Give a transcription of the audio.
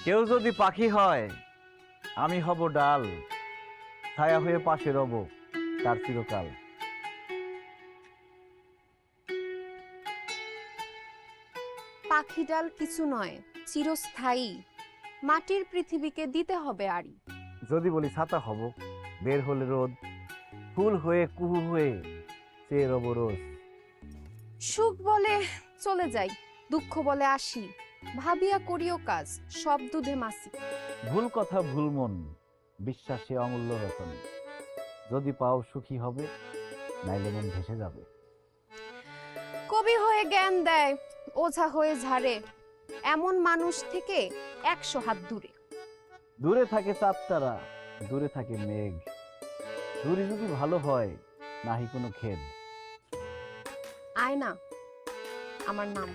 কেউ যদি পাখি হয় আমি হব ডাল, ছায়া হয়ে পাশে রব তার চিরকাল। পাখি ডাল কিছু নয়, চিরস্থায়ী। মাটির পৃথিবীকে দিতে হবে আড়ি। যদি বলি ছাতা হব, বের হলে রোদ, ফুল হয়ে কুহু হয়ে চেয়ে রব রোজ। সুখ বলে চলে যাই, দুঃখ বলে আসি, ভাবিয়া করিও কাজ, সব দুধে মাসি। ভুল কথা ভুল মন, বিশ্বাসে অমূল্য রতন। যদি পাও সুখী হবে, নাইলে মন ভেসে যাবে। কবি হয়ে জ্ঞান দেয়, ওঝা হয়ে ঝাড়ে, এমন মানুষ থেকে 100 হাত দূরে। দূরে থাকে চাঁদ তারা, দূরে থাকে মেঘ, দূরে যদি ভালো হয় নাহি কোনো খেদ। আয়না আমার নাম।